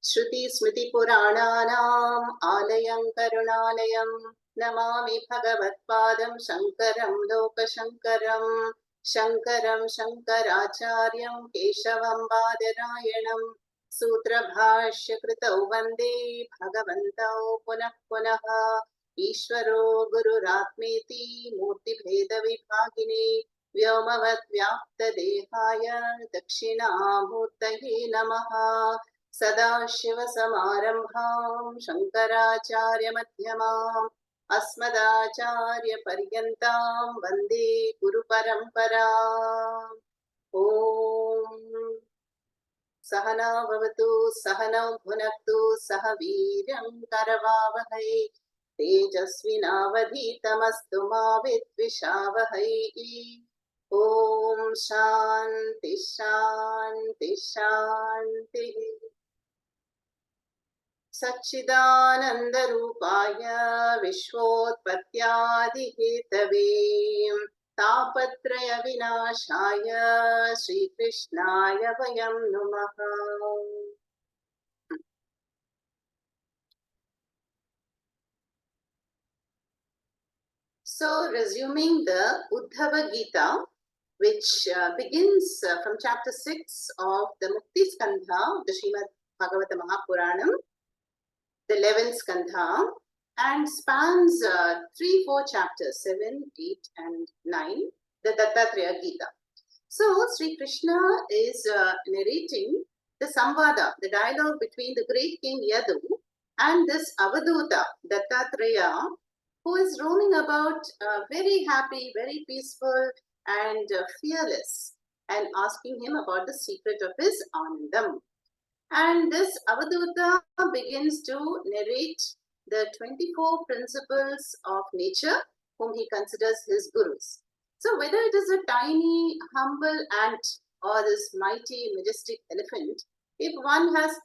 श्रुतिस्मृतिपुराणानाम् आलयं करुणालयं नमामि भगवत्पादं शङ्करं लोकशङ्करम् शङ्करं शङ्कराचार्यं केशवं बादरायणं सूत्रभाष्यकृतौ वन्दे भगवन्तौ पुनः पुनः ईश्वरो गुरुरात्मेति मूर्तिभेदविभागिने व्योमवद्व्याप्तदेहाय दक्षिणामूर्तये नमः सदाशिवसमारम्भां शङ्कराचार्यमध्यमाम् अस्मदाचार्यपर्यन्तां वन्दे गुरुपरम्पराम्। ॐ सहना भवतु सहनौ भुनक्तु सह वीर्यं करवावहै तेजस्विनावधीतमस्तु मा विद्विषावहै। ॐ शान्ति शान्ति शान्तिः। सच्चिदानन्दरूपाय विश्वोत्पत्त्यादिहेतवे तापत्रयविनाशाय श्रीकृष्णाय वयं नुमः। So, resuming the Uddhava Gita, which begins from chapter 6 of the Mukti Skandha of the Srimad Bhagavata Mahapuranam, the 11th Skandha, and spans 3-4 chapters, 7, 8, and 9, the Dattatreya Gita. So, Sri Krishna is narrating the Samvada, the dialogue between the great king Yadu and this Avaduta, Dattatreya, who is roaming about very happy, very peaceful, and fearless, and asking him about the secret of his Anandam. And this Avaduta begins to narrate the 24 principles of nature, whom he considers his gurus. So whether it is a tiny, humble ant or this mighty, majestic elephant, if one has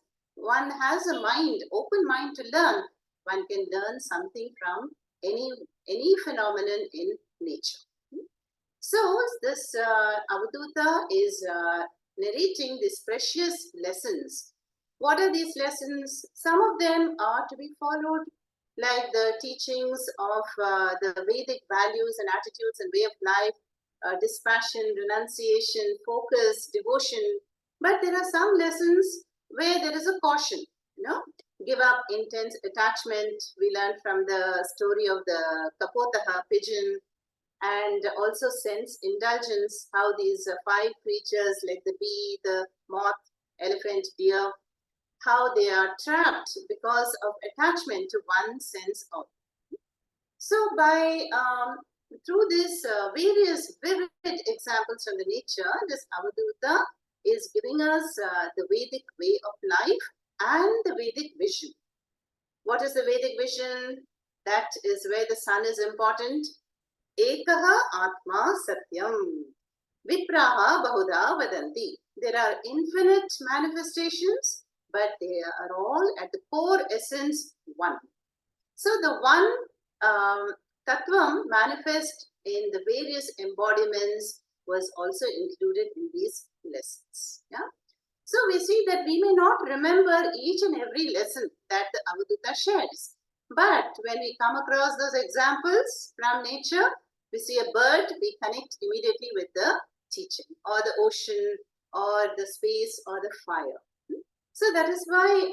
a mind, open mind to learn, one can learn something from any phenomenon in nature. So this Avaduta is narrating these precious lessons. What are these lessons? Some of them are to be followed, like the teachings of the Vedic values and attitudes and way of life, dispassion, renunciation, focus, devotion. But there are some lessons where there is a caution, give up intense attachment. We learned from the story of the Kapotaha pigeon, and also sense indulgence, how these 5 creatures like the bee, the moth, elephant, deer, how they are trapped because of attachment to one sense of. So by through these various vivid examples from the nature, this Avaduta is giving us the Vedic way of life and the Vedic vision. What is the Vedic vision? That is where the sun is important. Ekaha Atma Satyam Vipraha Bahuda Vadanti. There are infinite manifestations, but they are all at the core essence one. So the one Tattvam manifest in the various embodiments was also included in these lessons. Yeah? So we see that we may not remember each and every lesson that the Avaduta shares. But when we come across those examples from nature, we see a bird, we connect immediately with the teaching, or the ocean, or the space, or the fire. So that is why,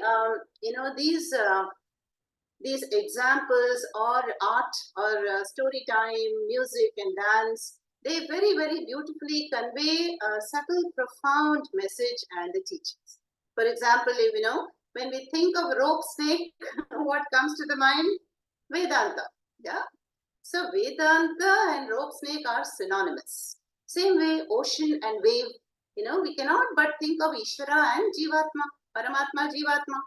these examples, or art, or story time, music and dance, they very, very beautifully convey a subtle, profound message and the teachings. For example, when we think of rope snake, what comes to the mind? Vedanta. Yeah. So Vedanta and rope snake are synonymous. Same way, ocean and wave. We cannot but think of Ishvara and Jivatma, Paramatma, Jivatma.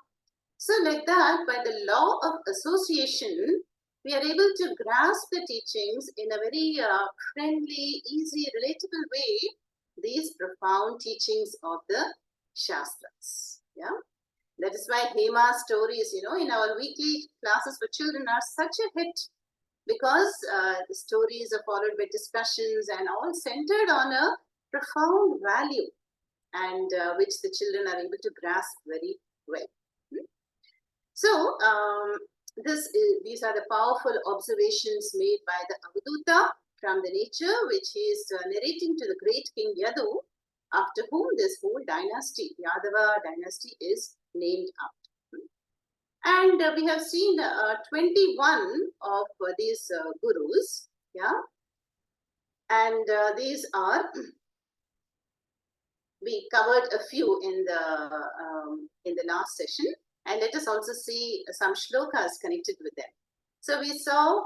So like that, by the law of association, we are able to grasp the teachings in a very friendly, easy, relatable way, these profound teachings of the Shastras. Yeah. That is why Hema stories, in our weekly classes for children are such a hit, because the stories are followed by discussions and all centered on a profound value, and which the children are able to grasp very well. So these are the powerful observations made by the Avadhuta from the nature, which he is narrating to the great King Yadu, after whom this whole dynasty, Yadava dynasty, is named after. And we have seen 21 of these gurus, yeah, and these are we covered a few in the last session, and let us also see some shlokas connected with them. So we saw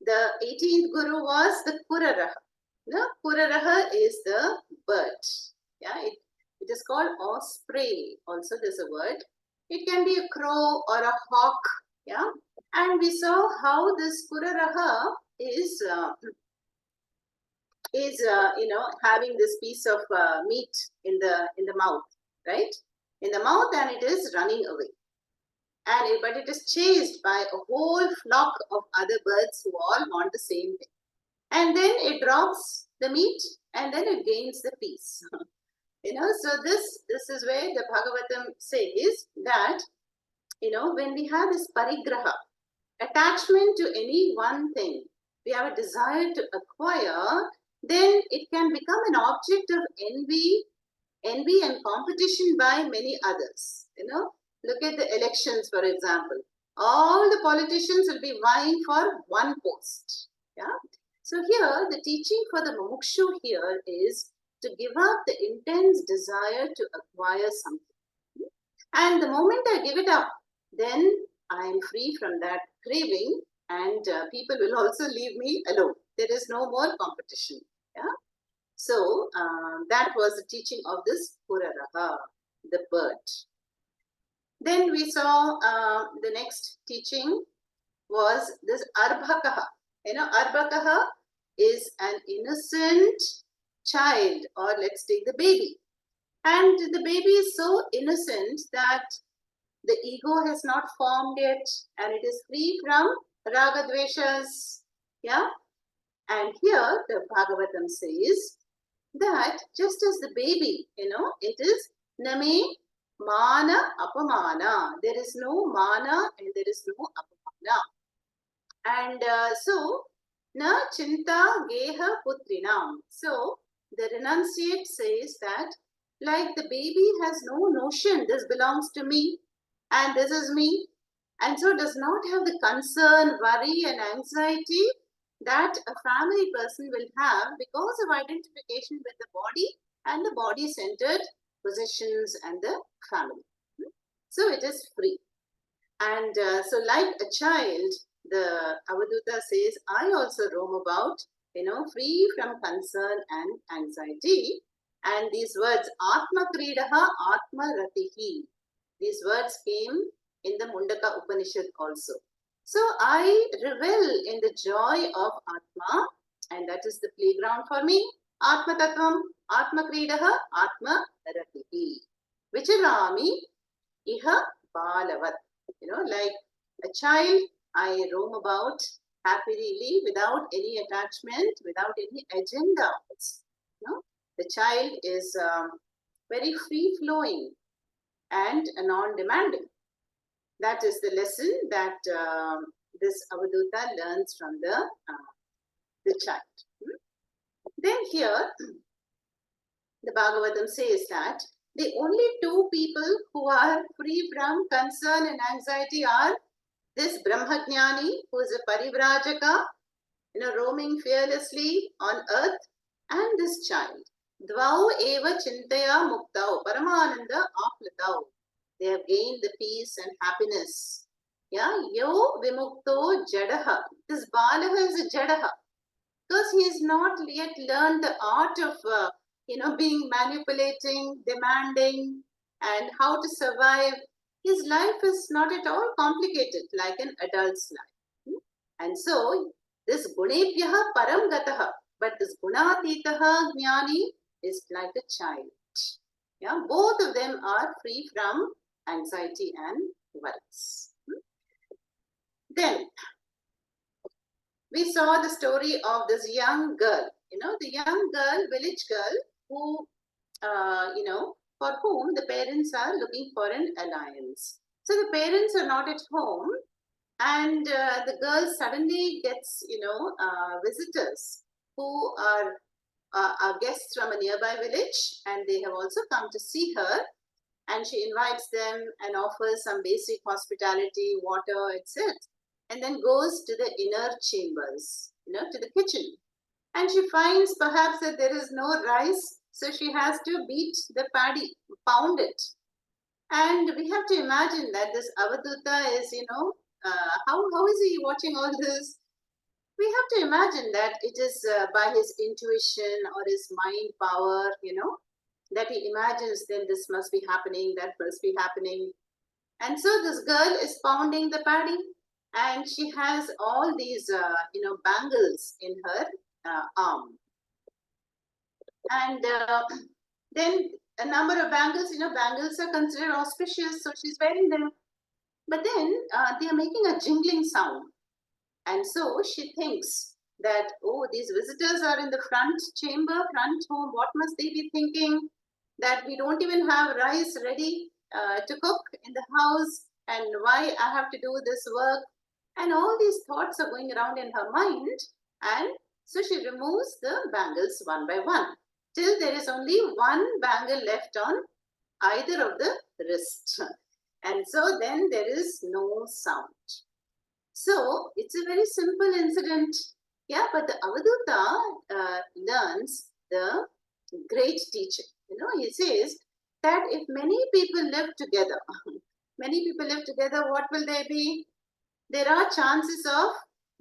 the 18th guru was the Kuraraha. The Kuraraha is the bird. Yeah, it is called osprey. Also, there's a word. It can be a crow or a hawk. Yeah, and we saw how this Kuraraha is having this piece of meat in the mouth, right, in the mouth, and it is running away, and but it is chased by a whole flock of other birds who all want the same thing, and then it drops the meat and then it gains the peace. So this is where the Bhagavatam says that when we have this parigraha, attachment to any one thing, we have a desire to acquire, then it can become an object of envy and competition by many others. Look at the elections, for example. All the politicians will be vying for one post. Yeah. So here, the teaching for the mumukshu here is to give up the intense desire to acquire something. And the moment I give it up, then I am free from that craving, and people will also leave me alone. There is no more competition. Yeah. So that was the teaching of this Puraraha, the bird. Then we saw the next teaching was this Arbhakaha. Arbhakaha is an innocent child, or let's take the baby. And the baby is so innocent that the ego has not formed yet, and it is free from raga dveshas. Yeah. And here the Bhagavatam says that just as the baby, it is name mana apamana. There is no mana and there is no apamana. And so, na chinta geha putrinam. So, the renunciate says that, like the baby has no notion, this belongs to me and this is me, and so does not have the concern, worry, and anxiety that a family person will have because of identification with the body and the body-centered possessions and the family. So it is free. And so like a child, the Avadhuta says, I also roam about, free from concern and anxiety. And these words, Atma Kridaha, Atma Ratihi. These words came in the Mundaka Upanishad also. So I revel in the joy of Atma, and that is the playground for me. Atma Tattvam, Atma Kridaha, Atma Ratihi. Vicharami Iha Balavat. Like a child, I roam about happily without any attachment, without any agenda. The child is very free-flowing and non-demanding. That is the lesson that this Avadhuta learns from the child. Then here, the Bhagavatam says that the only two people who are free from concern and anxiety are this Brahmajnani, who is a Parivrajaka, roaming fearlessly on earth, and this child. Dvau eva chintaya muktau, Paramananda aplatau. They have gained the peace and happiness. Yeah, yo vimukto jadaha. This balaha is a jadaha, because he has not yet learned the art of being manipulating, demanding, and how to survive. His life is not at all complicated like an adult's life. And so, this gunebhyaha param gataha, but this gunatitaha jnani is like a child. Yeah, both of them are free from anxiety and worries. Then, we saw the story of this young girl, the young girl, village girl, who, for whom the parents are looking for an alliance. So the parents are not at home, and the girl suddenly gets, visitors who are guests from a nearby village, and they have also come to see her. And she invites them and offers some basic hospitality, water, etc. And then goes to the inner chambers, to the kitchen. And she finds perhaps that there is no rice, so she has to beat the paddy, pound it. And we have to imagine that this Avaduta is, how is he watching all this? We have to imagine that it is by his intuition or his mind power, that he imagines then this must be happening, that must be happening. And so this girl is pounding the paddy, and she has all these, bangles in her arm. And then a number of bangles, bangles are considered auspicious, so she's wearing them. But then they are making a jingling sound. And so she thinks that, oh, these visitors are in the front chamber, front home. What must they be thinking? That we don't even have rice ready to cook in the house, and why I have to do this work. And all these thoughts are going around in her mind. And so she removes the bangles one by one, till there is only one bangle left on either of the wrist. And so then there is no sound. So it's a very simple incident. Yeah, but the Avaduta learns the great teaching. He says that if many people live together, what will they be? There are chances of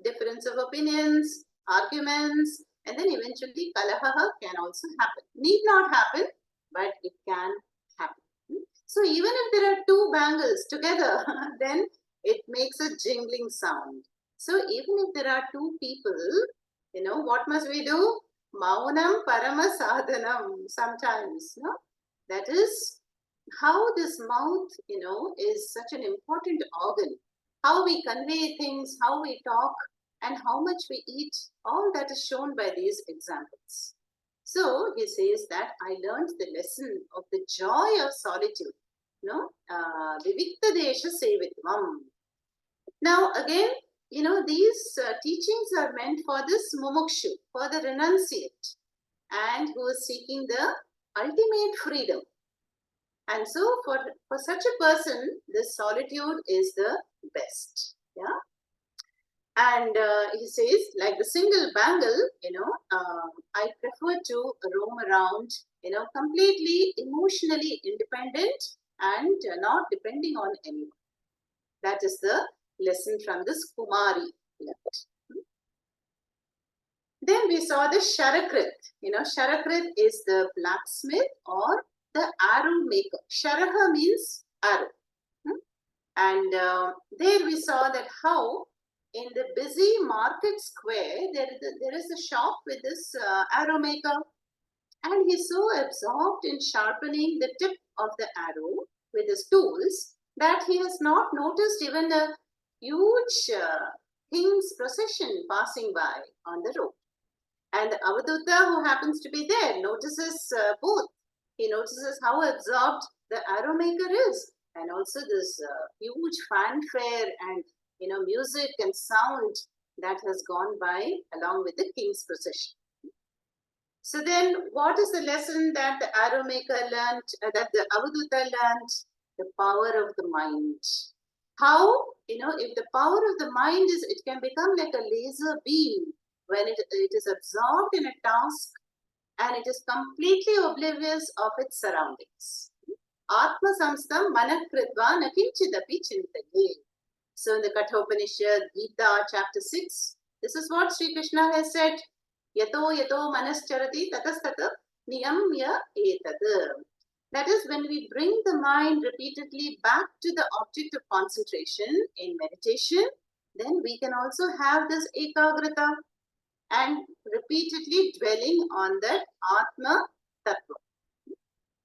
difference of opinions, arguments, and then eventually kalaha can also happen. Need not happen, but it can happen. So even if there are two bangles together, then it makes a jingling sound. So even if there are two people, what must we do? Maunam parama sadhanam sometimes. That is how this mouth, is such an important organ. How we convey things, how we talk, and how much we eat, all that is shown by these examples. So he says that I learned the lesson of the joy of solitude. Vivikta desha sevitvam. Now again, these teachings are meant for this mumukshu, for the renunciate, and who is seeking the ultimate freedom. And so for such a person, this solitude is the best. Yeah. And he says, like the single bangle, I prefer to roam around, completely emotionally independent and not depending on anyone. That is the lesson from this Kumari. Then we saw the Sharakrit. Sharakrit is the blacksmith or the arrow maker. Sharaha means arrow. And there we saw that how in the busy market square, there is a shop with this arrow maker. And he's so absorbed in sharpening the tip of the arrow with his tools that he has not noticed even a huge king's procession passing by on the road. And the Avaduta, who happens to be there, notices both. He notices how absorbed the arrow maker is, and also this huge fanfare and music and sound that has gone by along with the king's procession. So then, what is the lesson that the arrow maker learned, that the Avaduta learned? The power of the mind. How, if the power of the mind is, it can become like a laser beam when it is absorbed in a task and it is completely oblivious of its surroundings. Atma samstam manakritva nakinchidapi chintaye. So in the Kathopanishad, Gita, chapter 6, this is what Sri Krishna has said. Yato yato manascharati tatastata niyamya etad. That is, when we bring the mind repeatedly back to the object of concentration in meditation, then we can also have this ekagrata and repeatedly dwelling on that Atma Tattva.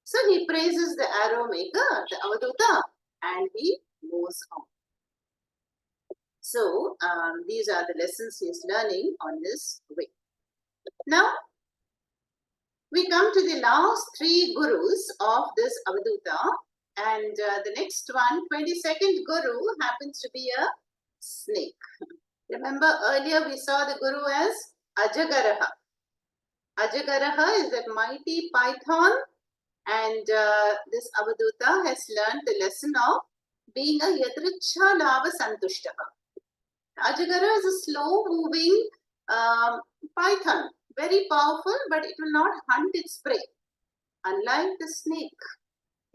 So he praises the arrow maker, the Avaduta, and he moves on. So these are the lessons he is learning on this way. Now, we come to the last three gurus of this Avaduta, And the next one, 22nd Guru, happens to be a snake. Remember earlier we saw the Guru as Ajagaraha. Ajagaraha is that mighty python, and this Avaduta has learned the lesson of being a Yadricha Lava Santushtaha. Ajagara is a slow moving python, very powerful, but it will not hunt its prey. Unlike the snake,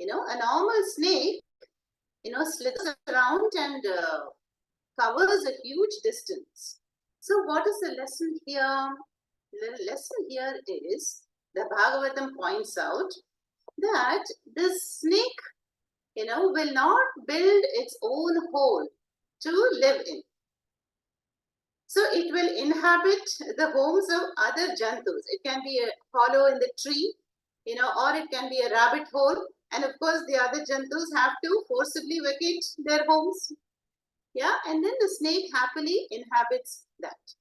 a normal snake, slithers around and covers a huge distance. So what is the lesson here? The lesson here is, the Bhagavatam points out that this snake, will not build its own hole to live in. So it will inhabit the homes of other jantus. It can be a hollow in the tree, or it can be a rabbit hole. And of course, the other jantus have to forcibly vacate their homes. Yeah, and then the snake happily inhabits that.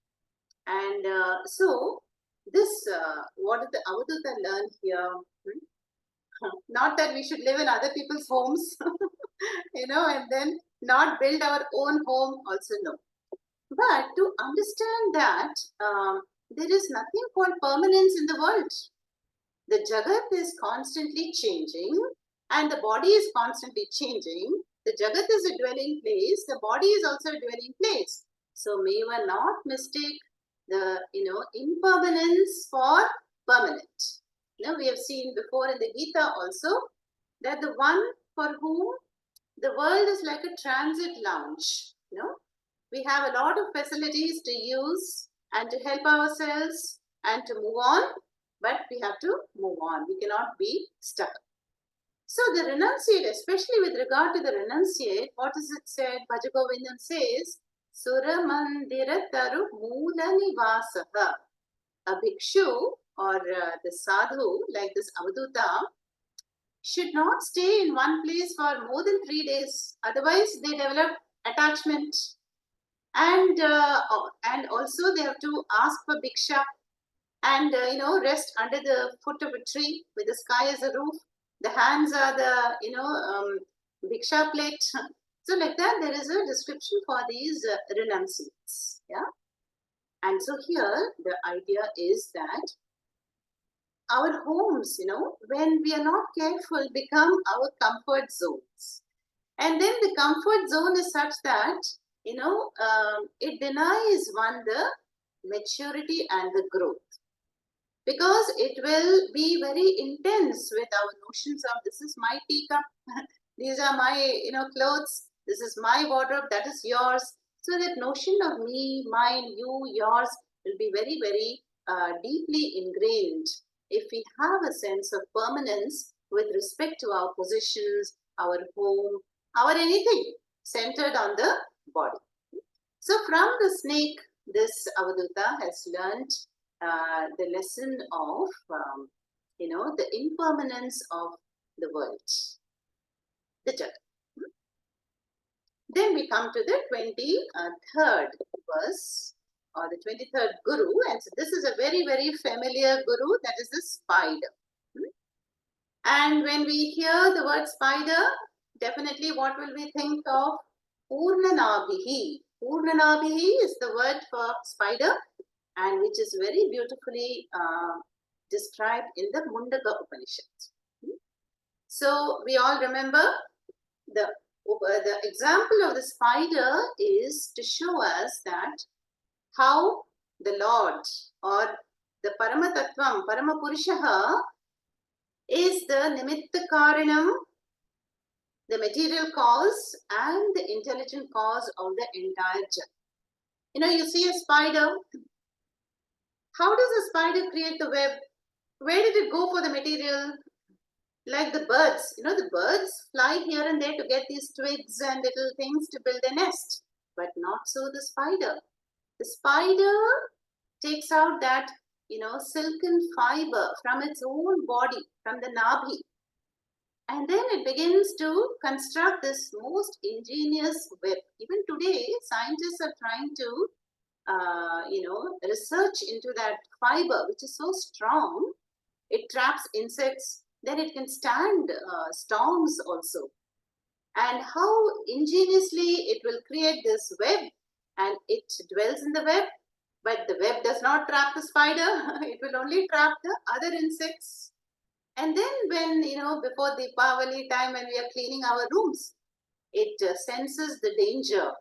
And so this, what did the Avaduta learn here? Not that we should live in other people's homes, and then not build our own home also, no. But to understand that there is nothing called permanence in the world. The Jagat is constantly changing and the body is constantly changing. The Jagat is a dwelling place, the body is also a dwelling place. So may one not mistake the impermanence for permanent. We have seen before in the Gita also that the one for whom the world is like a transit lounge. We have a lot of facilities to use and to help ourselves and to move on, but we have to move on. We cannot be stuck. So the renunciate, especially with regard to the renunciate, what is it said? Bhajagovindam says, Sura Mandira Taru Moola Nivasaha. A bhikshu or the sadhu, like this Avaduta, should not stay in one place for more than 3 days. Otherwise, they develop attachment. And also they have to ask for bhiksha and rest under the foot of a tree with the sky as a roof. The hands are the bhiksha plate. So like that, there is a description for these renunciates. Yeah. And so here the idea is that our homes, when we are not careful, become our comfort zones. And then the comfort zone is such that it denies one the maturity and the growth, because it will be very intense with our notions of this is my teacup, these are my clothes, this is my wardrobe, that is yours. So that notion of me, mine, you, yours will be very, very deeply ingrained if we have a sense of permanence with respect to our possessions, our home, our anything centered on the body. So from the snake, this Avaduta has learned the lesson of, the impermanence of the world, the Jagat. Then we come to the 23rd verse, or the 23rd Guru, and so this is a very, very familiar Guru, that is the spider. And when we hear the word spider, definitely what will we think of? Purnanabhihi. Purnanabhihi is the word for spider, and which is very beautifully described in the Mundaka Upanishad. So we all remember the example of the spider is to show us that how the Lord or the Paramatattvam, Paramapurushaha, is the Nimitta Karanam, the material cause and the intelligent cause of the entire Jagat. You see a spider. How does a spider create the web? Where did it go for the material? Like the birds. The birds fly here and there to get these twigs and little things to build a nest. But not so the spider. The spider takes out that, silken fiber from its own body, from the nabhi. And then it begins to construct this most ingenious web. Even today, scientists are trying to, research into that fiber, which is so strong. It traps insects, then it can stand storms also. And how ingeniously it will create this web, and it dwells in the web, but the web does not trap the spider. It will only trap the other insects. And then when, before the Deepavali time, when we are cleaning our rooms, it senses the danger.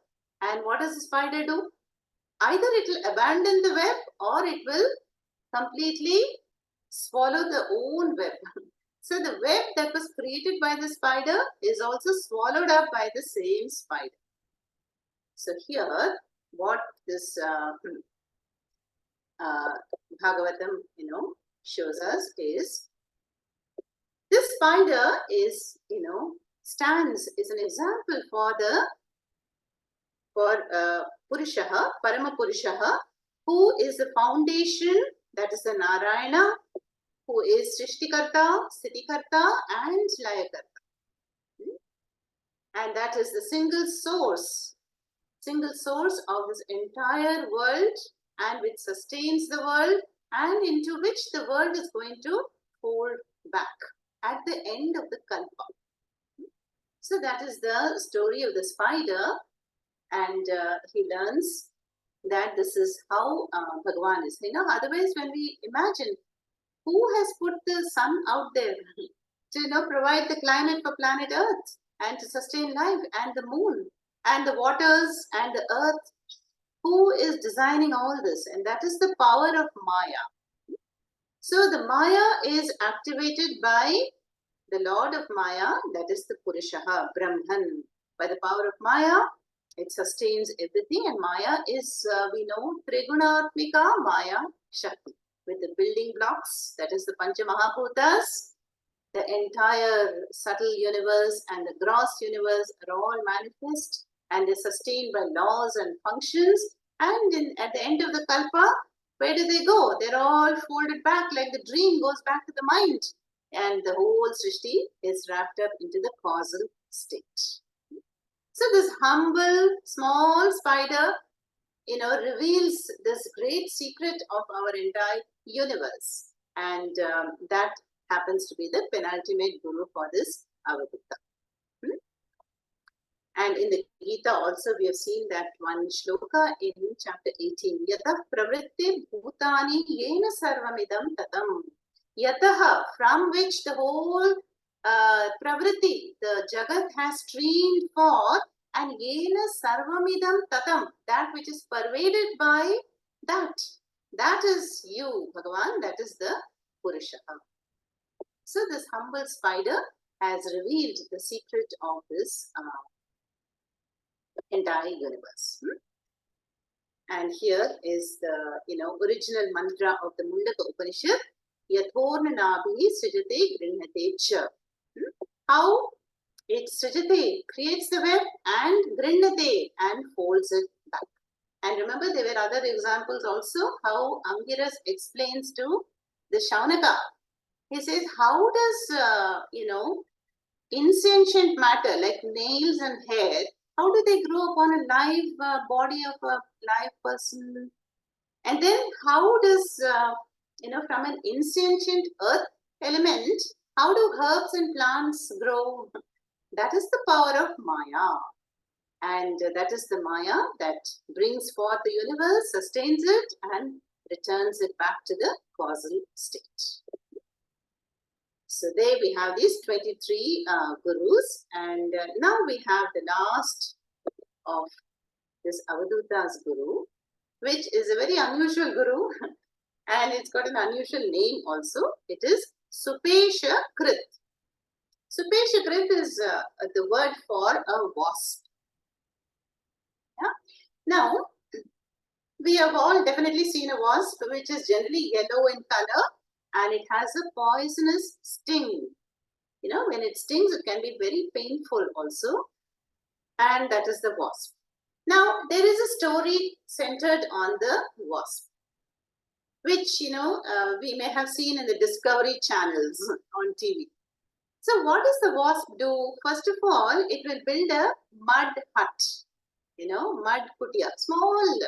And what does the spider do? Either it will abandon the web, or it will completely swallow the own web. So the web that was created by the spider is also swallowed up by the same spider. So here, what this Bhagavatam, shows us is this spider is, stands is an example for Purushaha, Parama Purushaha, who is the foundation, that is the Narayana, who is Srishtikarta, Sthitikarta, and Layakarta. And that is the single source of this entire world, and which sustains the world, and into which the world is going to fold back at the end of the Kalpa. So that is the story of the spider, and he learns that this is how Bhagavan is. Otherwise, when we imagine who has put the sun out there to provide the climate for planet Earth and to sustain life, and the moon and the waters and the earth, who is designing all this? And that is the power of Maya. So the Maya is activated by the Lord of Maya, that is the Purushaha, Brahman. By the power of Maya, it sustains everything, and Maya is, we know, Trigunatmika Maya Shakti, with the building blocks, that is the Pancha Mahabhutas. The entire subtle universe and the gross universe are all manifest, and they're sustained by laws and functions. And at the end of the Kalpa, where do they go? They're all folded back, like the dream goes back to the mind. And the whole Srishti is wrapped up into the causal state. So this humble, small spider, reveals this great secret of our entire universe. And that happens to be the penultimate guru for this Avadutta. And in the Gita also we have seen that one shloka in chapter 18. Yatah pravritti bhutani yena sarvamidam tatam. Yataha, from which the whole pravritti, the jagat has streamed forth, and yena sarvamidam tatam, that which is pervaded by that. That is you, Bhagavan, that is the Purushaha. So this humble spider has revealed the secret of this entire universe. And here is the original mantra of the Mundaka Upanishad. Yathorna nabhi srijate grihnate cha. How it srijate creates the web, and grihnate and folds it back. And remember, there were other examples also, how Angiras explains to the Shaunaka. He says, how does, insentient matter like nails and hair, how do they grow upon a live body of a live person? And then how does, from an insentient earth element, how do herbs and plants grow? That is the power of Maya. And that is the Maya that brings forth the universe, sustains it, and returns it back to the causal state. So there we have these 23 gurus, and now we have the last of this Avaduta's guru, which is a very unusual guru, and it's got an unusual name also. It is Supesha Krit. Supesha Krit is the word for a wasp. Yeah? Now, we have all definitely seen a wasp, which is generally yellow in color, and it has a poisonous sting. When it stings, it can be very painful also. And that is the wasp. Now, there is a story centered on the wasp, which, we may have seen in the Discovery channels on TV. So what does the wasp do? First of all, it will build a mud hut, mud kutia, small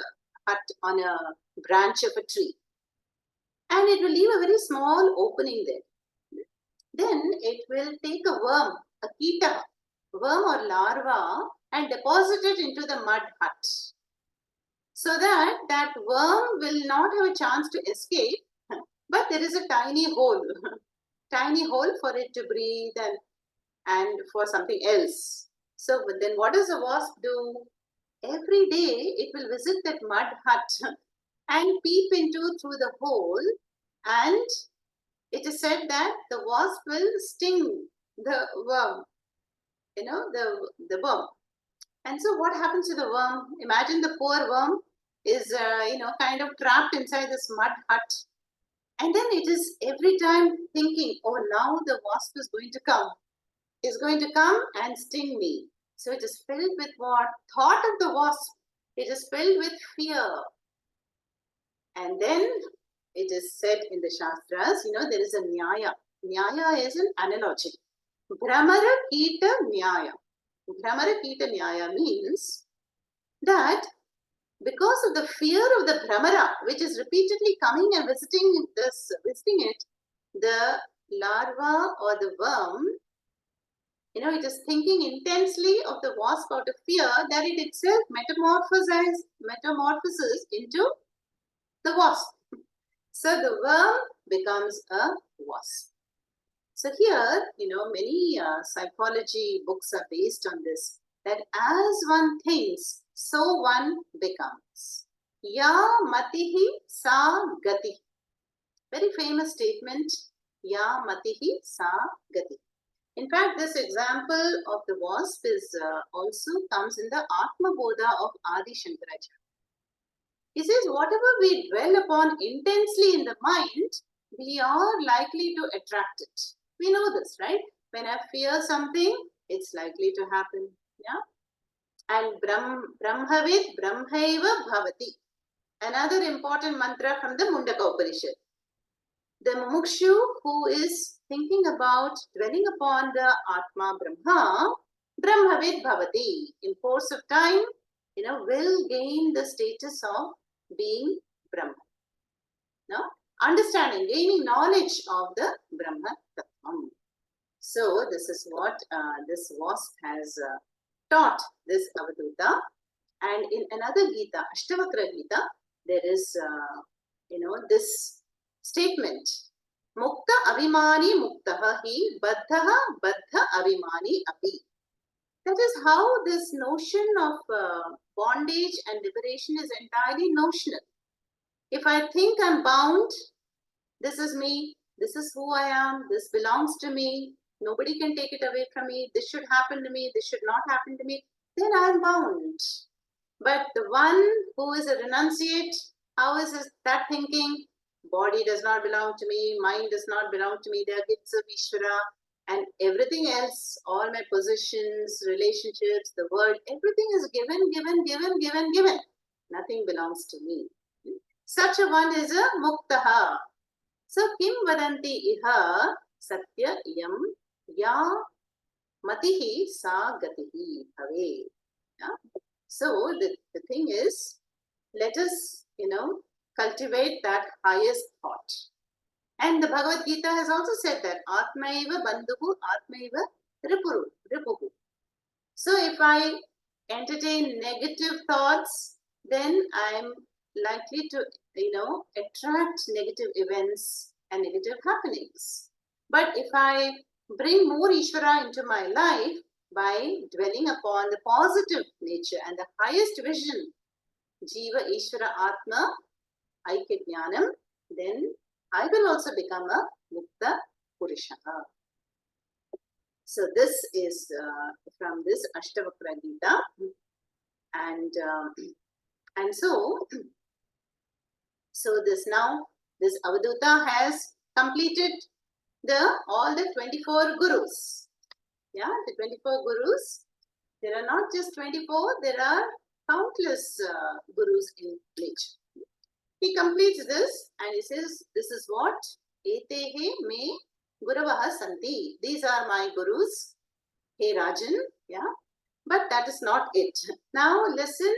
hut on a branch of a tree. And it will leave a very small opening there. then it will take a worm, a Gita, worm or larva, and deposit it into the mud hut, so that that worm will not have a chance to escape, but there is a tiny hole, tiny hole for it to breathe and for something else. So then what does a wasp do? Every day it will visit that mud hut and peep into through the hole, and it is said that the wasp will sting the worm, the worm. And so what happens to the worm? Imagine the poor worm is, kind of trapped inside this mud hut. And then it is every time thinking, oh, now the wasp is going to come. Is going to come and sting me. So it is filled with what? Thought of the wasp. It is filled with fear. And then it is said in the Shastras, there is a Nyaya. Nyaya is an analogy. Brahmara Kita Nyaya. Brahmara Kita Nyaya means that because of the fear of the Brahmara, which is repeatedly coming and visiting it, the larva or the worm, it is thinking intensely of the wasp out of fear that it itself metamorphoses into the wasp. So the worm becomes a wasp. So here, many psychology books are based on this, that as one thinks, so one becomes. Ya matihi sa gati. Very famous statement, ya matihi sa gati. In fact, this example of the wasp is also comes in the Atma Bodha of Adi Shankaracharya. He says, whatever we dwell upon intensely in the mind, we are likely to attract it. We know this, right? When I fear something, it's likely to happen. Yeah. And Brahmavid Brahmaiva Bhavati. Another important mantra from the Mundaka Upanishad. The mumukshu who is thinking about dwelling upon the Atma Brahma, Brahmavid Bhavati, in course of time, will gain the status of being Brahma. No? Understanding, gaining knowledge of the Brahma Tattvam. So this is what this wasp has taught this Avaduta. And in another Gita, Ashtavakra Gita, there is, this statement, Mukta Abhimani Muktaha hi Baddha Baddha Abhimani api. That is how this notion of bondage and liberation is entirely notional. If I think I'm bound, this is me, this is who I am, this belongs to me, nobody can take it away from me, this should happen to me, this should not happen to me, then I'm bound. But the one who is a renunciate, how is that thinking? Body does not belong to me, mind does not belong to me, they are gifts of Ishvara, and everything else, all my possessions, relationships, the world, everything is given. Nothing belongs to me. Such a one is a muktaha. So, kim vadanti iha satya yam ya matihi sa gatihi bhave. Yeah? So, the thing is, let us, cultivate that highest thought. And the Bhagavad Gita has also said that Atmaiva Bandhuhu, Atmaiva Ripuhu. So if I entertain negative thoughts, then I'm likely to, attract negative events and negative happenings. But if I bring more Ishvara into my life by dwelling upon the positive nature and the highest vision, Jiva Ishvara Atma Aikya Jnanam, then I will also become a Mukta Purusha. So this is from this Ashtavakra Gita, and so this Avaduta has completed all the 24 gurus. Yeah, the 24 gurus. There are not just 24, there are countless gurus in nature. He completes this and he says, this is what? Etehe me guravaha santi. These are my gurus. Hey Rajan. Yeah. But that is not it. Now listen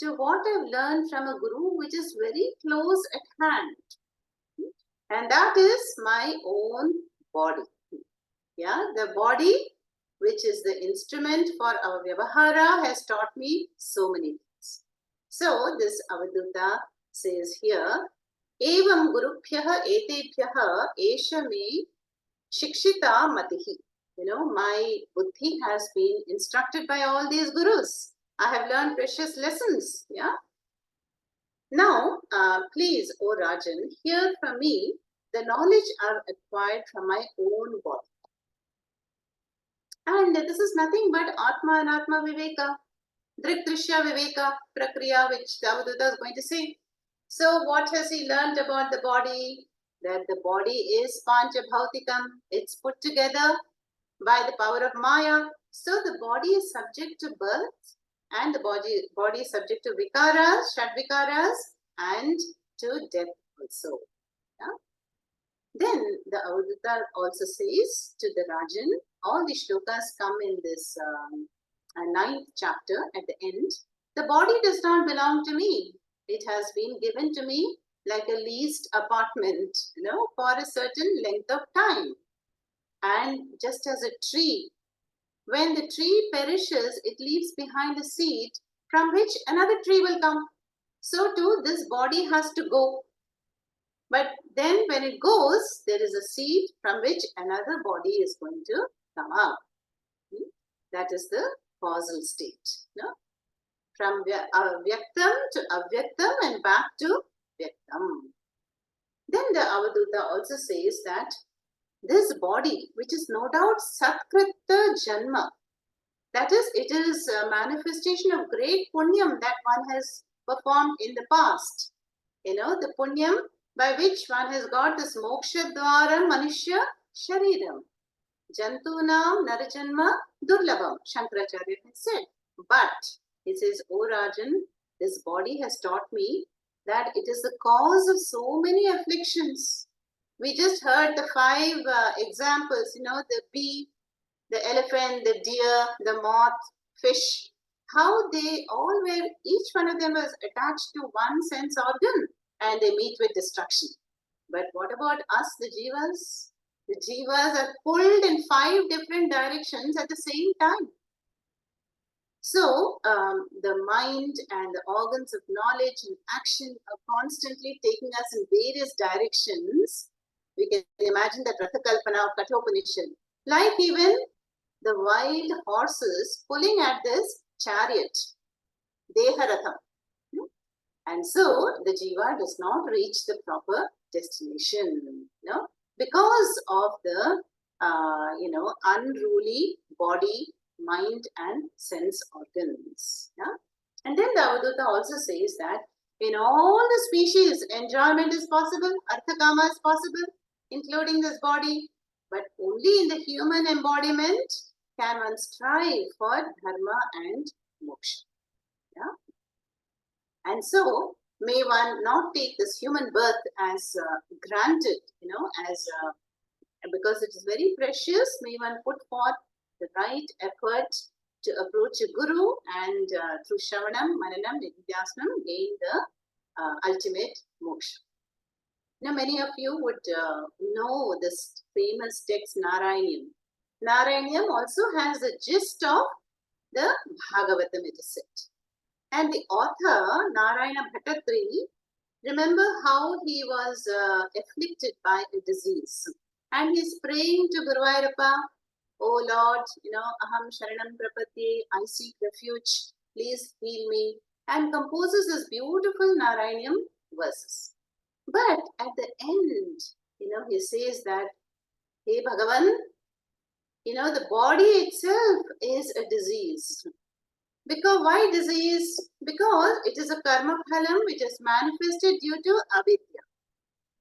to what I've learned from a guru which is very close at hand. And that is my own body. Yeah, the body, which is the instrument for our vyavahara, has taught me so many things. So this Avaduta says here, Evam gurubhyaha etebhyaha esha me shikshita matihi. My buddhi has been instructed by all these gurus. I have learned precious lessons. Yeah. Now, please, O Rajan, hear from me the knowledge I've acquired from my own body. And this is nothing but Atma and Atma Viveka, Driktrishya Viveka Prakriya, which the Avaduta is going to say. So, what has he learned about the body? That the body is Panchabhautikam, it's put together by the power of Maya. So, the body is subject to birth, and the body is subject to vikaras, Shadvikaras, and to death also. Yeah? Then the Avadutta also says to the Rajan, all the shlokas come in this 9th chapter at the end. The body does not belong to me. It has been given to me like a leased apartment, for a certain length of time. And just as a tree, when the tree perishes, it leaves behind a seed from which another tree will come. So too, this body has to go. But then when it goes, there is a seed from which another body is going to come up. That is the causal state. From vyaktam to avyaktam and back to vyaktam. Then the Avaduta also says that this body, which is no doubt satkrita janma, that is, it is a manifestation of great punyam that one has performed in the past. The punyam by which one has got this moksha dwaram manushya shariram. Jantunam narajanma durlabam, Shankaracharya has said. But, he says, O Rajan, this body has taught me that it is the cause of so many afflictions. We just heard the 5 examples, the bee, the elephant, the deer, the moth, fish, how they all were, each one of them was attached to one sense organ and they meet with destruction. But what about us, the jivas? The jivas are pulled in 5 different directions at the same time. So, the mind and the organs of knowledge and action are constantly taking us in various directions. We can imagine that Rathakalpana of Kathopanishad. Like even the wild horses pulling at this chariot, Deharatham. And so, the jiva does not reach the proper destination, because of the, unruly body, mind and sense organs. Yeah? And then the Avaduta also says that in all the species, enjoyment is possible, arthakama is possible, including this body, but only in the human embodiment can one strive for dharma and moksha. Yeah? And so, may one not take this human birth as granted, because it is very precious. May one put forth the right effort to approach a guru and through Shravanam, Mananam, Nidhyasnam gain the ultimate moksha. Now, many of you would know this famous text Narayanyam. Narayanyam also has the gist of the Bhagavatam, it is said. And the author, Narayana Bhattatri, remember how he was afflicted by a disease. And he's praying to Guru Vairappa, oh Lord, Aham Sharanam Prapati, I seek refuge, please heal me. And composes this beautiful Narayanyam verses. But at the end, he says that, hey Bhagavan, the body itself is a disease. Because why disease? Because it is a karma phalam which is manifested due to avidya.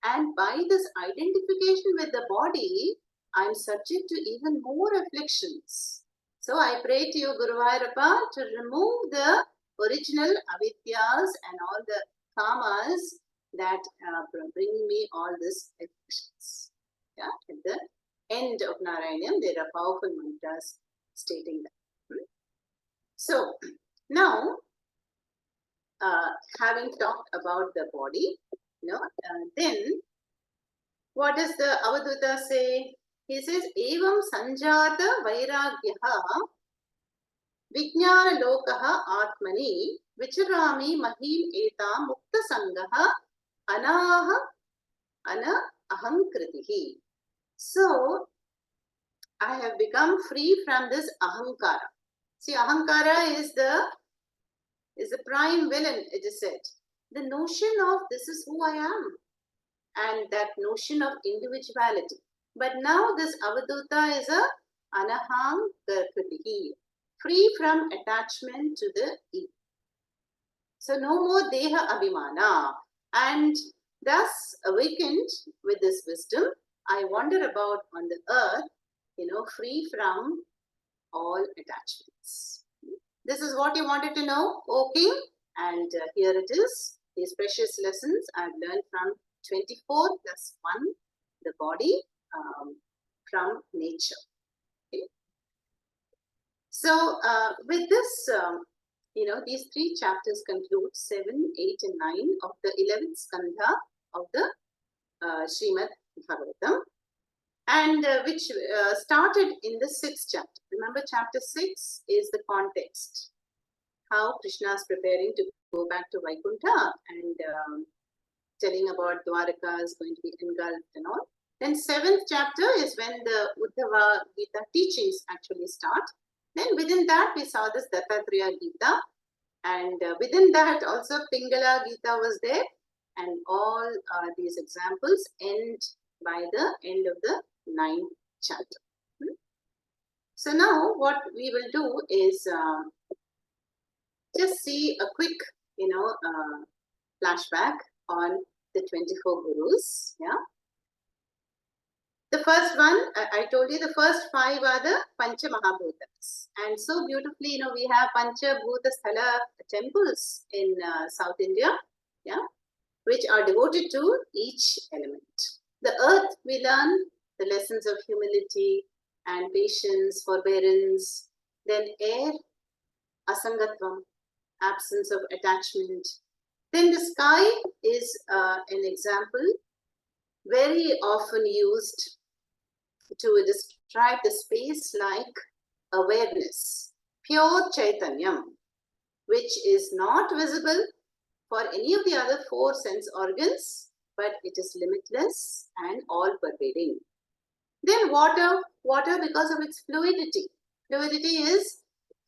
And by this identification with the body, I am subject to even more afflictions. So I pray to you, Guru Vairappa, to remove the original avidyas and all the karmas that bring me all these afflictions. Yeah? At the end of Narayanam, there are powerful mantras stating that. So, now, having talked about the body, then what does the Avaduta say? He says, Evam Sanjata Vairagyaha Vijnana Lokaha Atmani Vichurami Mahim Eta Mukta Sangaha Anaha Ana Ahankritihi. So, I have become free from this ahankara. See, ahankara is the prime villain, it is said. The notion of this is who I am, and that notion of individuality. But now this avaduta is a anaham karkritihi, free from attachment to the ego. So no more deha abhimana. And thus awakened with this wisdom, I wander about on the earth, free from all attachments. This is what you wanted to know, O king. And here it is. These precious lessons I've learned from 24 plus 1, the body, from nature. Okay. So with this, these 3 chapters conclude 7, 8 and 9 of the 11th skandha of the Srimad Bhagavatam, and which started in the 6th chapter. Remember, chapter 6 is the context, how Krishna is preparing to go back to Vaikuntha and telling about Dwaraka is going to be engulfed and all. Then 7th chapter is when the Uddhava Gita teachings actually start. Then within that we saw this Dattatreya Gita, and within that also Pingala Gita was there, and all these examples end by the end of the 9th chapter. So now what we will do is just see a quick, flashback on the 24 gurus. Yeah. The first one, I told you the first 5 are the Pancha Mahabhutas. And so beautifully, we have Pancha Bhuta Sthala temples in South India, yeah, which are devoted to each element. The earth, we learn the lessons of humility and patience, forbearance. Then air, asangatvam, absence of attachment. Then the sky is an example very often used to describe the space like awareness, pure Chaitanyam, which is not visible for any of the other 4 sense organs, but it is limitless and all-pervading. Then water because of its fluidity. Fluidity is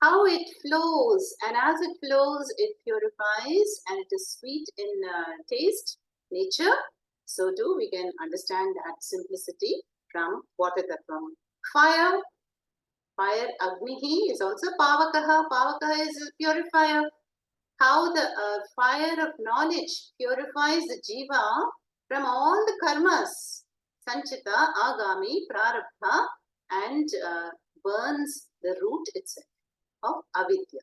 how it flows, and as it flows, it purifies, and it is sweet in taste, nature. So too, we can understand that simplicity from water tattvam. Fire, Agnihi is also Pavakaha. Pavakaha is a purifier. How the fire of knowledge purifies the jiva from all the karmas, Sanchita, Agami, Prarabdha, and burns the root itself of avidya.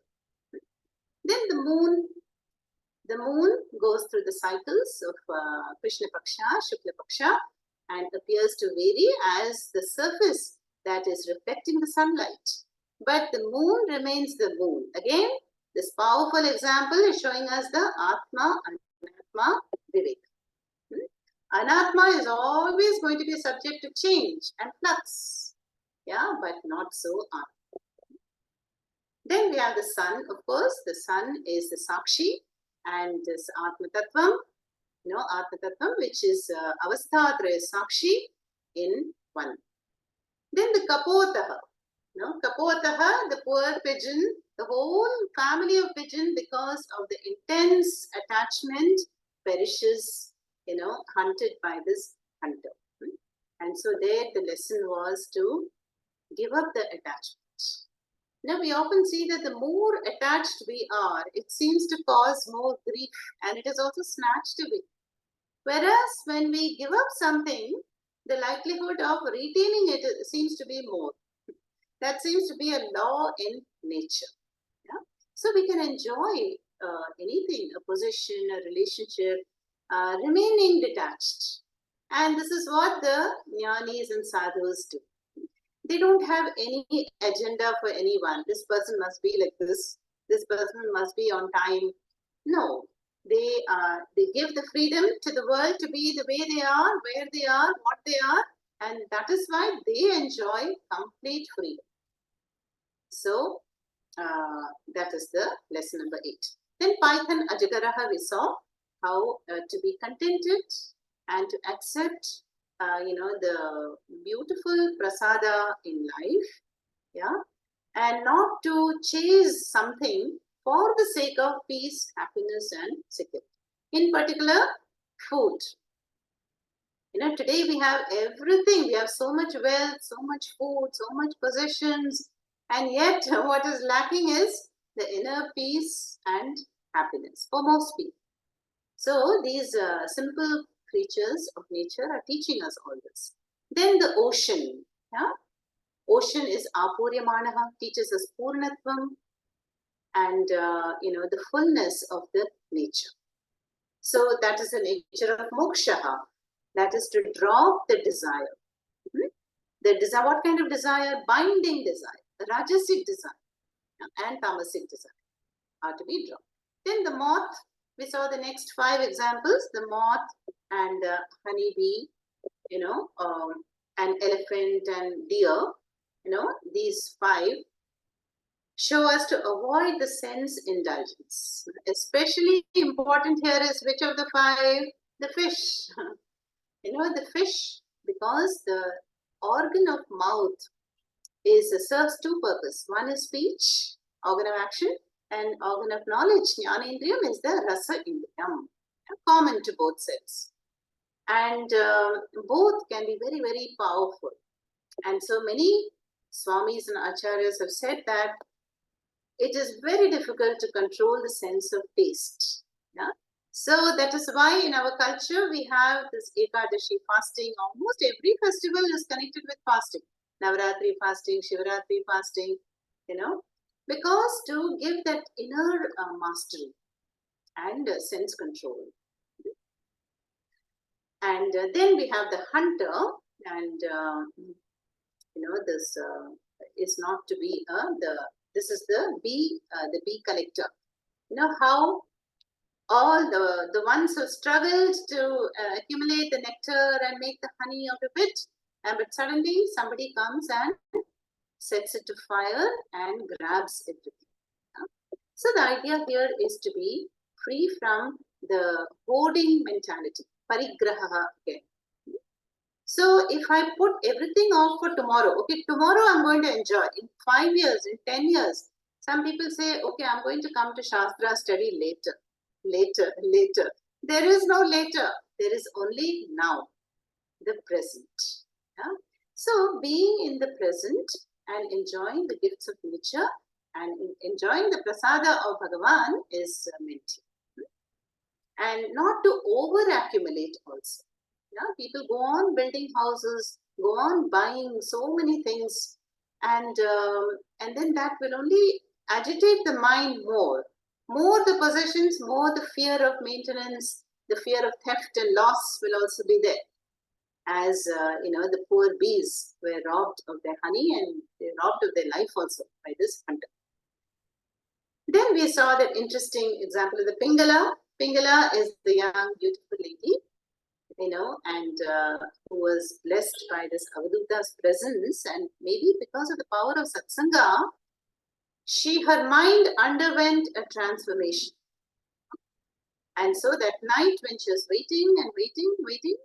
Then the moon goes through the cycles of Krishna Paksha, Shukla Paksha, and appears to vary as the surface that is reflecting the sunlight. But the moon remains the moon. Again, this powerful example is showing us the Atma, Anatma, Vivek. Anatma is always going to be subject to change and flux. Yeah, but not so Atma. Then we have the sun, of course. The sun is the Sakshi, and this Atma Tattvam, Atma Tattvam, which is Avasthatraya Sakshi in one. Then the Kapotaha. Kapotaha, the poor pigeon, the whole family of pigeon, because of the intense attachment, perishes, hunted by this hunter. And so there the lesson was to give up the attachment. Now we often see that the more attached we are, it seems to cause more grief, and it is also snatched away. Whereas when we give up something, the likelihood of retaining it seems to be more. That seems to be a law in nature. Yeah? So we can enjoy anything, a position, a relationship, remaining detached. And this is what the jnanis and sadhus do. They don't have any agenda for anyone. This person must be like this. This person must be on time. No. They give the freedom to the world to be the way they are, where they are, what they are, and that is why they enjoy complete freedom. So that is the lesson number 8. Then Python Ajagaraha, we saw how to be contented and to accept the beautiful prasada in life, yeah, and not to chase something for the sake of peace, happiness, and security. In particular, food. Today we have everything. We have so much wealth, so much food, so much possessions, and yet what is lacking is the inner peace and happiness for most people. So these simple creatures of nature are teaching us all this. Then the ocean. Yeah? Ocean is Apuryamanaha, teaches us Purnatvam and the fullness of the nature. So that is the nature of moksha. That is to drop the desire. The desire, what kind of desire? Binding desire, rajasic desire, and tamasic desire are to be dropped. Then the moth, we saw the next 5 examples, the moth and the honeybee, and elephant and deer, these 5 show us to avoid the sense indulgence. Especially important here is which of the 5? The fish. The fish, because the organ of mouth serves 2 purposes. One is speech, organ of action, and organ of knowledge. Jnanendriyam is the rasa indriyam, common to both sets. And both can be very, very powerful. And so many swamis and acharyas have said that it is very difficult to control the sense of taste. Yeah? So that is why in our culture we have this Ekadashi fasting. Almost every festival is connected with fasting. Navaratri fasting, Shivaratri fasting, because to give that inner mastery and sense control. And then we have the hunter, and this is not to be this is the bee collector. How all the ones who struggled to accumulate the nectar and make the honey out of it, but suddenly somebody comes and sets it to fire and grabs everything. So the idea here is to be free from the hoarding mentality, parigraha again. So if I put everything off for tomorrow, okay, tomorrow I'm going to enjoy. In 5 years, in 10 years, some people say, okay, I'm going to come to Shastra study later. There is no later. There is only now, the present. Yeah? So being in the present and enjoying the gifts of nature and enjoying the prasada of Bhagavan is meant. And not to over accumulate also. Yeah? People go on building houses, go on buying so many things, and then that will only agitate the mind more. More the possessions, more the fear of maintenance, the fear of theft and loss will also be there. As the poor bees were robbed of their honey and they were robbed of their life also by this hunter. Then we saw that interesting example of the Pingala. Pingala is the young, beautiful lady, and who was blessed by this Avaduta's presence, and maybe because of the power of Satsanga, her mind underwent a transformation. And so that night when she was waiting and waiting,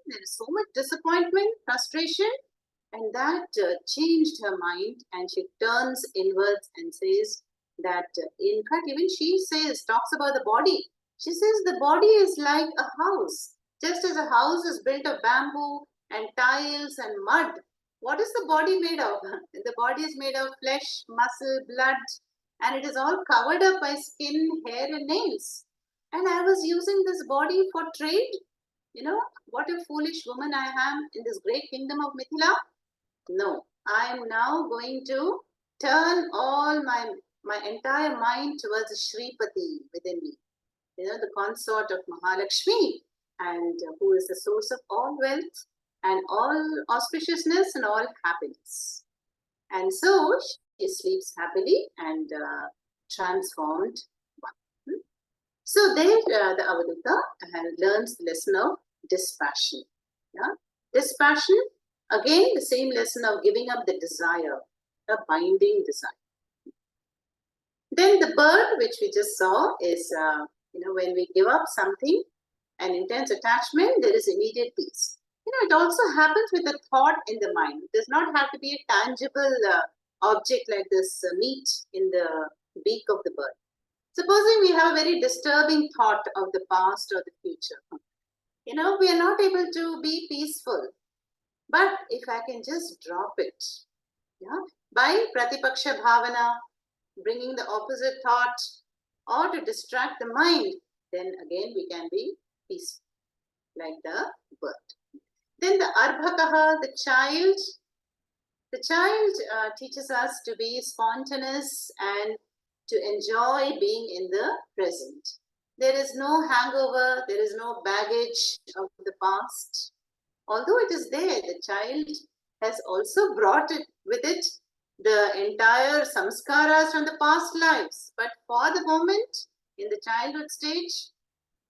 there is so much disappointment, frustration, and that changed her mind, and she turns inwards and says that, in fact, even she talks about the body. She says the body is like a house. Just as a house is built of bamboo and tiles and mud, what is the body made of? The body is made of flesh, muscle, blood, and it is all covered up by skin, hair, and nails. And I was using this body for trade. What a foolish woman I am in this great kingdom of Mithila. No, I am now going to turn all my entire mind towards Shripati within me. The consort of Mahalakshmi, and who is the source of all wealth and all auspiciousness and all happiness. And so she sleeps happily and transformed one. So there the Avaduta learns the lesson of dispassion. Yeah? Dispassion Again, the same lesson of giving up the desire, a binding desire. Then the bird, which we just saw, is, when we give up something, an intense attachment, there is immediate peace. It also happens with a thought in the mind. It does not have to be a tangible object like this meat in the beak of the bird. Supposing we have a very disturbing thought of the past or the future, we are not able to be peaceful. But if I can just drop it, by pratipaksha bhavana, bringing the opposite thought, or to distract the mind, then again we can be peaceful, like the bird. Then the arbhakaha, the child teaches us to be spontaneous and to enjoy being in the present. There is no hangover, there is no baggage of the past. Although it is there, the child has also brought it with it the entire samskaras from the past lives. But for the moment, in the childhood stage,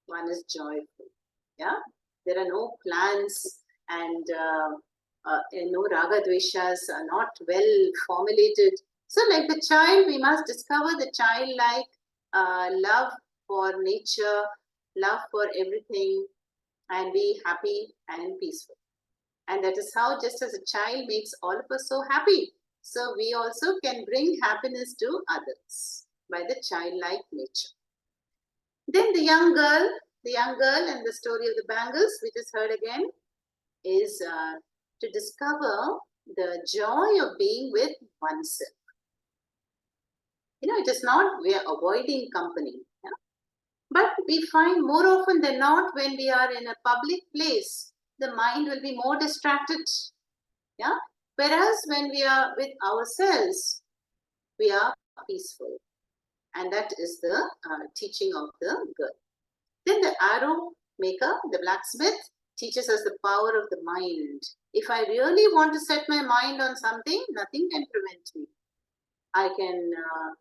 one is joyful. Yeah, there are no plans and no raga dveshas are not well formulated. So, like the child, we must discover the childlike love for nature, love for everything, and be happy and peaceful. And that is how, just as a child makes all of us so happy, so we also can bring happiness to others by the childlike nature. Then the young girl and the story of the bangles, we just heard again, is to discover the joy of being with oneself. It is not we are avoiding company. Yeah? But we find more often than not, when we are in a public place, the mind will be more distracted. Yeah. Whereas when we are with ourselves, we are peaceful. And that is the teaching of the girl. Then the arrow maker, the blacksmith, teaches us the power of the mind. If I really want to set my mind on something, nothing can prevent me. I can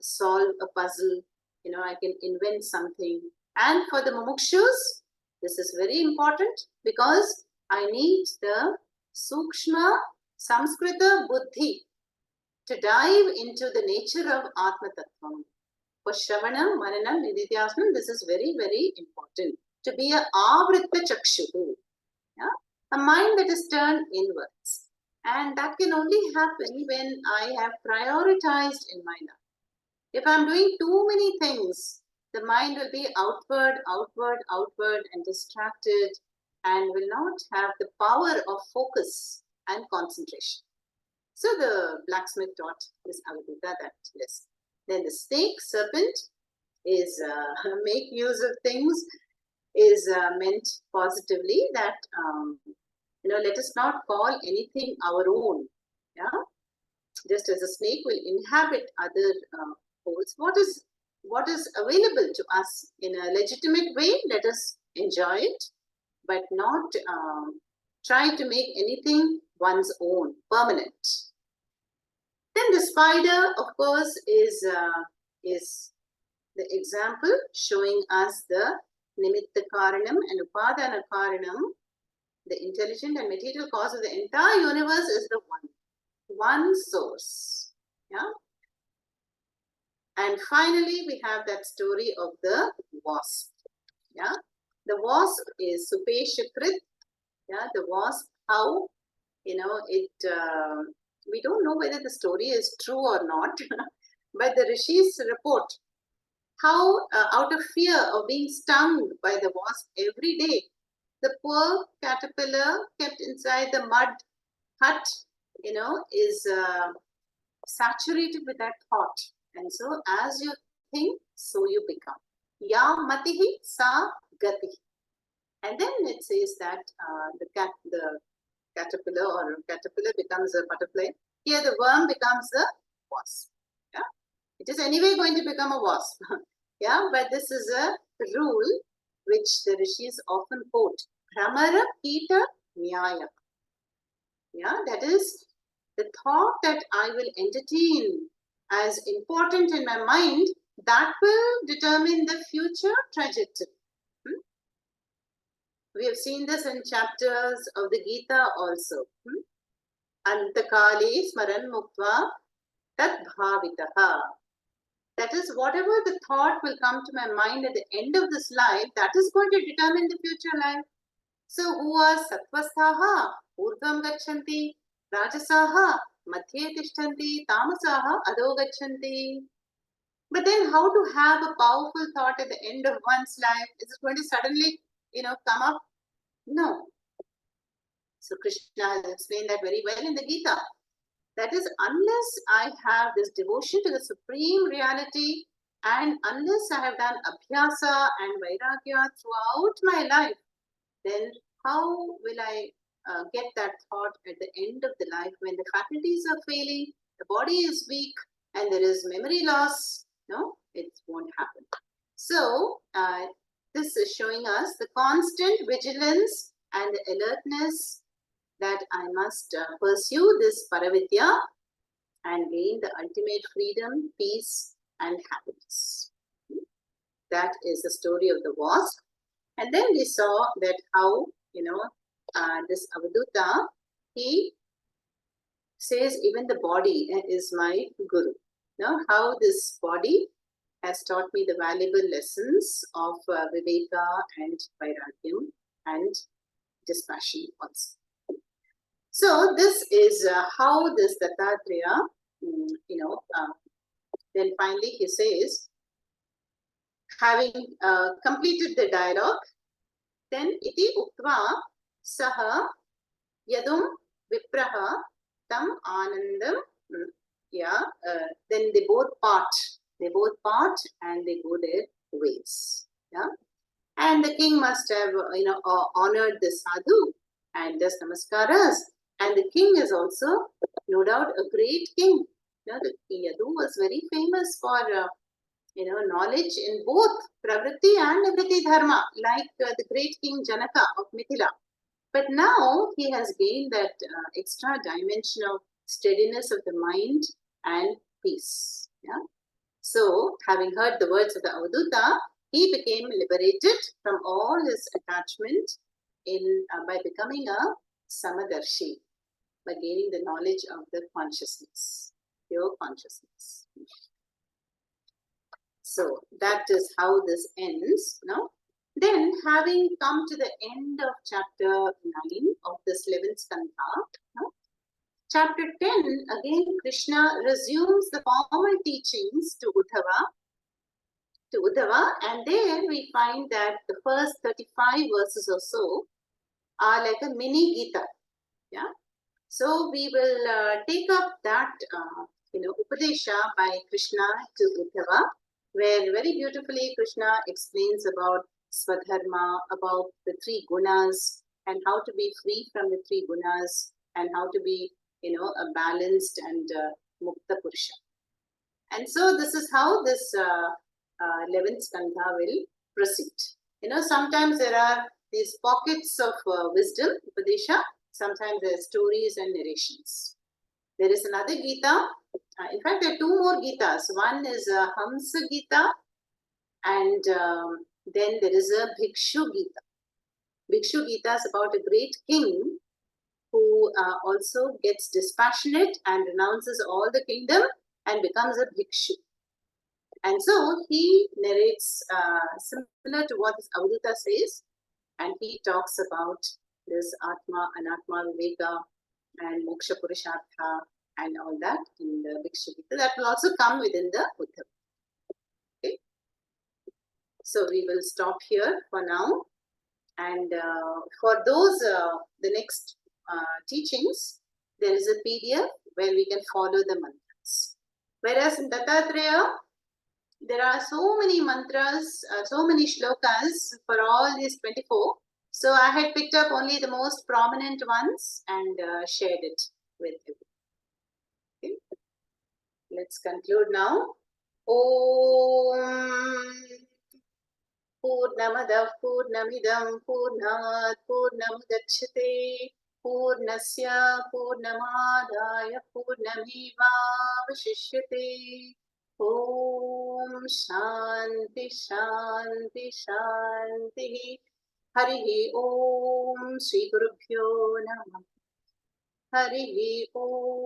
solve a puzzle, I can invent something. And for the mumukshus, this is very important because I need the sukshma samskrita buddhi to dive into the nature of Atma Tattvam. For Shravanam, Mananam, Nididhyasnam, this is very, very important. To be a avritta chakshuhu, a mind that is turned inwards. And that can only happen when I have prioritized in my life. If I'm doing too many things, the mind will be outward, and distracted, and will not have the power of focus and concentration. So the blacksmith taught this Avadhuta that lesson. Then the snake, serpent, is make use of things, is meant positively that, let us not call anything our own. Yeah, just as a snake will inhabit other holes, what is available to us in a legitimate way, let us enjoy it, but not try to make anything one's own, permanent. Then the spider, of course, is the example showing us the nimitta karanam and upadana karanam, the intelligent and material cause of the entire universe is the one source. Yeah. And finally, we have that story of the wasp. Yeah. The wasp is supeshakrit. Yeah. The wasp, how, we don't know whether the story is true or not, but the rishis report how, out of fear of being stung by the wasp every day, the poor caterpillar kept inside the mud hut, is saturated with that thought. And so, as you think, so you become. Ya matihi sa gati. And then it says that the caterpillar becomes a butterfly. Here, the worm becomes a wasp. Yeah, it is anyway going to become a wasp. Yeah, but this is a rule which the rishis often quote. Bhramara Kita Nyaya. Yeah, that is the thought that I will entertain as important in my mind, that will determine the future trajectory. We have seen this in chapters of the Gita also. Antakale smaran muktva tat bhavitaha. That is, whatever the thought will come to my mind at the end of this life, that is going to determine the future life. So, who are sattvastaha? Urdhvam gachanti. Rajasaha? Madhye tishtanti. Tamasaha? Adho gachanti. But then, how to have a powerful thought at the end of one's life? Is it going to suddenly, come up? No. So, Krishna has explained that very well in the Gita. That is, unless I have this devotion to the supreme reality, and unless I have done abhyasa and vairagya throughout my life, then how will I get that thought at the end of the life when the faculties are failing, the body is weak, and there is memory loss? No, it won't happen. So, this is showing us the constant vigilance and the alertness that I must pursue this Paravidya and gain the ultimate freedom, peace, and happiness. That is the story of the wasp. And then we saw that how, this Avadhuta, he says even the body is my guru. Now, how this body has taught me the valuable lessons of Viveka and Vairagyam and dispassion also. So this is how this Dattatreya, then finally he says, having completed the dialogue, then iti uktva saha yadum vipraha tam anandam, then they both part and they go their ways. Yeah, and the king must have honored the sadhu and does namaskaras. And the king is also, no doubt, a great king. The Yadu was very famous for, knowledge in both pravritti and nivritti dharma, like the great king Janaka of Mithila. But now he has gained that extra dimension of steadiness of the mind and peace. Yeah. So, having heard the words of the Avadhuta, he became liberated from all his attachment by becoming a Samadarshi, by gaining the knowledge of the consciousness, pure consciousness. So that is how this ends. No? Then, having come to the end of chapter 9 of this 11th Skandha, chapter 10, again Krishna resumes the formal teachings to Uddhava, and there we find that the first 35 verses or so are like a mini Gita. Yeah. So we will take up that Upadesha by Krishna to Uddhava, where very beautifully Krishna explains about Swadharma, about the three gunas, and how to be free from the three gunas, and how to be, a balanced and mukta purusha. And so this is how this 11th skandha will proceed. Sometimes there are these pockets of wisdom, Upadesha. Sometimes there are stories and narrations. There is another Gita. In fact, there are two more Gitas. One is a Hamsa Gita, and then there is a Bhikshu Gita. Bhikshu Gita is about a great king who also gets dispassionate and renounces all the kingdom and becomes a Bhikshu. And so he narrates similar to what this Avadhuta says, and he talks about this Atma, Anatma, Viveka, and Moksha Purushartha, and all that in the Bhikshu Gita. That will also come within the Uddhava. Okay. So we will stop here for now. And for those, the next teachings, there is a PDF where we can follow the mantras. Whereas in Dattatreya, there are so many mantras, so many shlokas for all these 24. So I had picked up only the most prominent ones and shared it with you. Okay. Let's conclude now. Om Purnamadah Purnamidam Purnat Purnamudachyate Purnasya Purnamadaya Purnamevavashishyate. Om Shanti Shanti Shanti. Harihi Om Sri Gurubhyo Namah. Harihi Om.